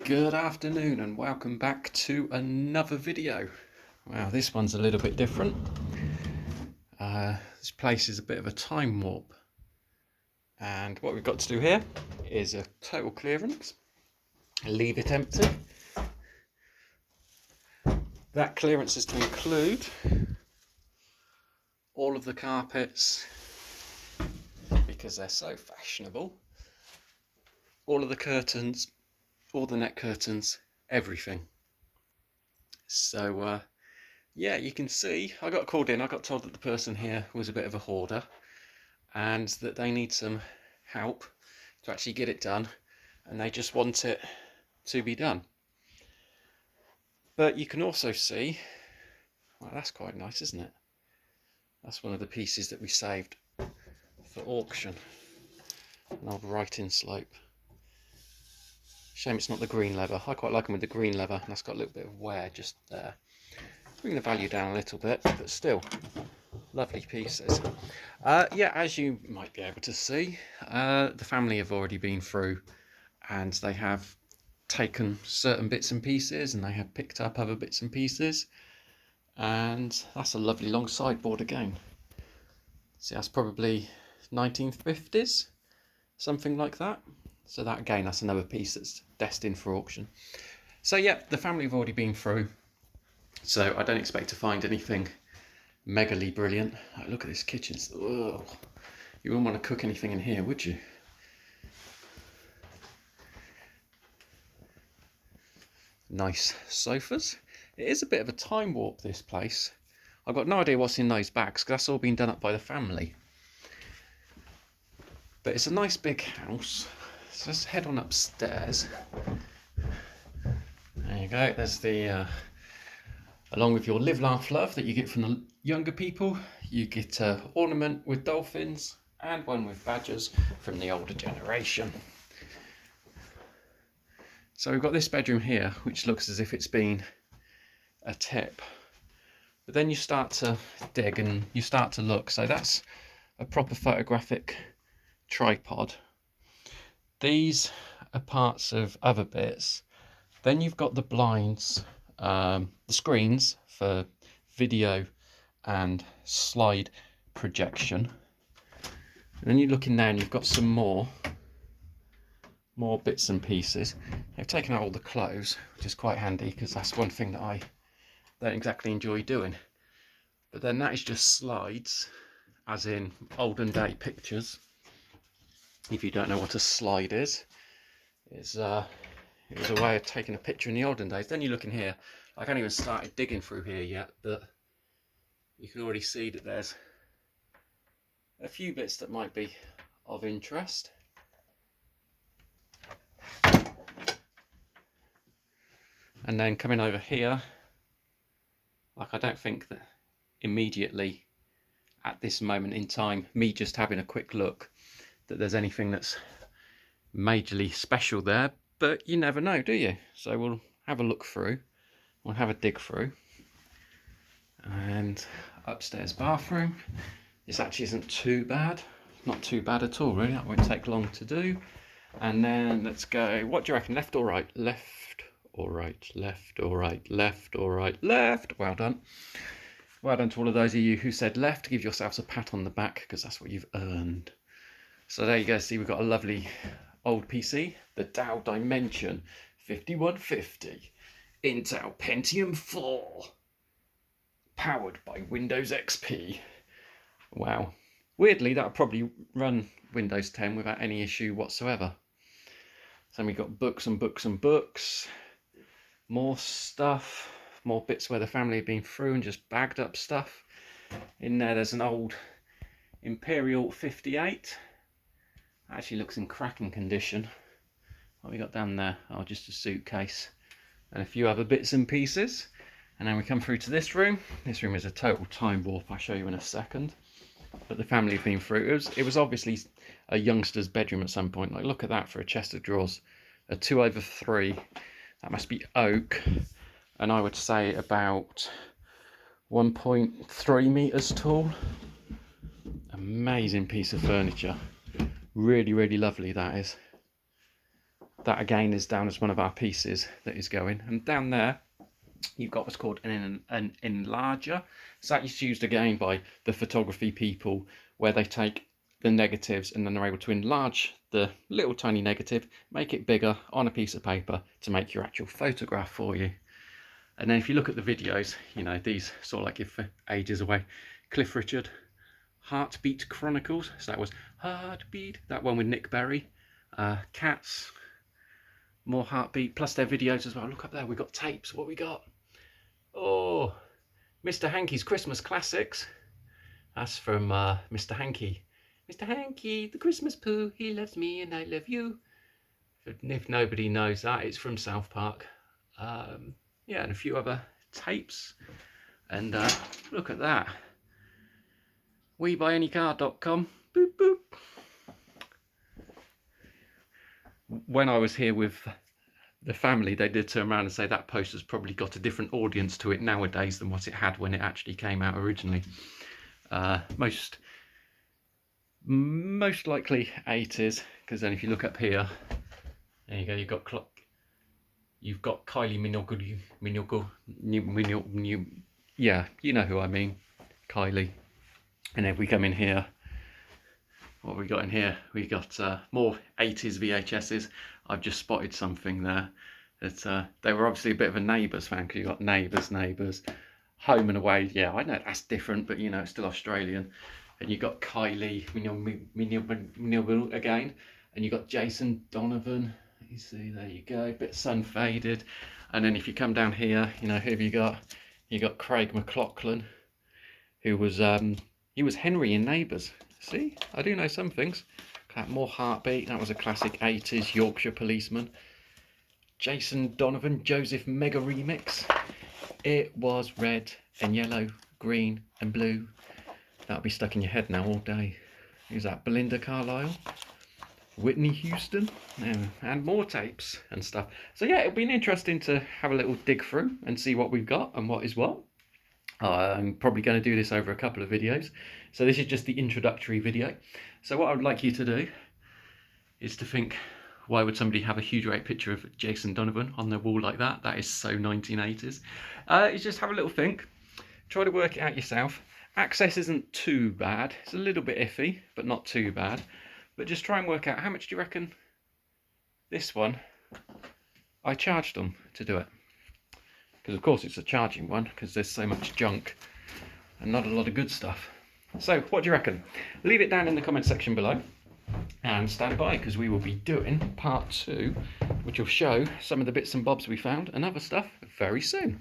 Good afternoon and welcome back to another video. Wow, this one's a little bit different. This place is a bit of a time warp, and what we've got to do here is a total clearance. Leave it empty. That clearance is to include all of the carpets, because they're so fashionable, all of the curtains, all the net curtains, everything. So yeah, you can see I got called in. I got told that the person here was a bit of a hoarder and that they need some help to actually get it done, and they just want it to be done. But you can also see, well, that's quite nice, isn't it? That's one of the pieces that we saved for auction. An old writing slope. Shame it's not the green leather. I quite like them with the green leather, and that's got a little bit of wear just there. Bring the value down a little bit, but still lovely pieces. Yeah, as you might be able to see, the family have already been through and they have taken certain bits and pieces and they have picked up other bits and pieces, and that's a lovely long sideboard again. See, that's probably 1950s, something like that. So that again, that's another piece that's destined for auction. So yeah, the family have already been through, so I don't expect to find anything megally brilliant. Oh, look at this kitchen. Ugh. You wouldn't want to cook anything in here, would you? Nice sofas. It is a bit of a time warp, this place. I've got no idea what's in those bags because that's all been done up by the family. But it's a nice big house. So let's head on upstairs. There you go. There's the along with your live, laugh, love that you get from the younger people, you get an ornament with dolphins and one with badgers from the older generation. So we've got this bedroom here, which looks as if it's been a tip. But then you start to dig and you start to look. So that's a proper photographic tripod. These are parts of other bits. Then you've got the blinds, the screens for video and slide projection. And then you look in there and you've got some more bits and pieces. I've taken out all the clothes, which is quite handy because that's one thing that I don't exactly enjoy doing. But then that is just slides, as in olden day pictures. If you don't know what a slide is, it was a way of taking a picture in the olden days. Then you look in here. I haven't even started digging through here yet, but you can already see that there's a few bits that might be of interest. And then coming over here, like, I don't think that immediately at this moment in time, me just having a quick look, that there's anything that's majorly special there, but you never know, do you? So we'll have a look through, we'll have a dig through. And upstairs bathroom, this actually isn't too bad, not too bad at all really, that won't take long to do. And then let's go, what do you reckon, left or right? Left or right, left or right, left or right, left. Well done. Well done to all of those of you who said left. Give yourselves a pat on the back because that's what you've earned. So there you go, see, we've got a lovely old PC, the Dow Dimension 5150 Intel Pentium 4, powered by Windows XP. Wow. Weirdly, that'll probably run Windows 10 without any issue whatsoever. So we've got books and books and books, more stuff, more bits where the family have been through and just bagged up stuff. In there, there's an old Imperial 58. Actually looks in cracking condition. What have we got down there? Oh, just a suitcase and a few other bits and pieces. And then we come through to this room. This room is a total time warp, I'll show you in a second. But the family have been through. It was obviously a youngster's bedroom at some point. Like, look at that for a chest of drawers. A 2/3. That must be oak. And I would say about 1.3 meters tall. Amazing piece of furniture. Really, really lovely, that is. that again is down as one of our pieces that is going. And down there, you've got what's called an enlarger. So that's used again by the photography people, where they take the negatives and then they're able to enlarge the little tiny negative, make it bigger on a piece of paper to make your actual photograph for you. And then if you look at the videos, you know, these sort of like give ages away. Cliff Richard, Heartbeat Chronicles, so that was Heartbeat, that one with Nick Berry. Cats, more Heartbeat, plus their videos as well. Look up there, we've got tapes. What we got? Oh, Mr. Hankey's Christmas Classics. That's from Mr. Hankey. Mr. Hankey, the Christmas poo, he loves me and I love you. If nobody knows that, it's from South Park. Yeah, and a few other tapes. And look at that. WeBuyAnyCar.com. Boop, boop. When I was here with the family, they did turn around and say that poster's probably got a different audience to it nowadays than what it had when it actually came out originally. Most likely 80s, because then if you look up here, there you go, you've got Kylie Minogue, yeah, you know who I mean, Kylie. And if we come in here, what have we got in here? We got more 80s VHSs. I've just spotted something there. That they were obviously a bit of a Neighbours fan, because you got Neighbours, Home and Away. Yeah, I know that's different, but you know, it's still Australian. And you got Kylie Minogue again, and you got Jason Donovan. You see, there you go, bit sun faded. And then if you come down here, you know, who have you got? You got Craig McLachlan, who was he was Henry in Neighbours. See, I do know some things. More Heartbeat, that was a classic 80s Yorkshire policeman. Jason Donovan, Joseph Mega Remix. It was red and yellow, green and blue. That'll be stuck in your head now all day. Who's that? Belinda Carlisle, Whitney Houston, and more tapes and stuff. So yeah, it'll be interesting to have a little dig through and see what we've got and what is what. I'm probably going to do this over a couple of videos. So this is just the introductory video. So what I would like you to do is to think, why would somebody have a huge great picture of Jason Donovan on their wall like that? That is so 1980s. You just have a little think. Try to work it out yourself. Access isn't too bad. It's a little bit iffy, but not too bad. But just try and work out, how much do you reckon this one, I charged them to do it? Because of course it's a charging one, because there's so much junk and not a lot of good stuff. So what do you reckon? Leave it down in the comment section below, and stand by, because we will be doing part 2, which will show some of the bits and bobs we found and other stuff very soon.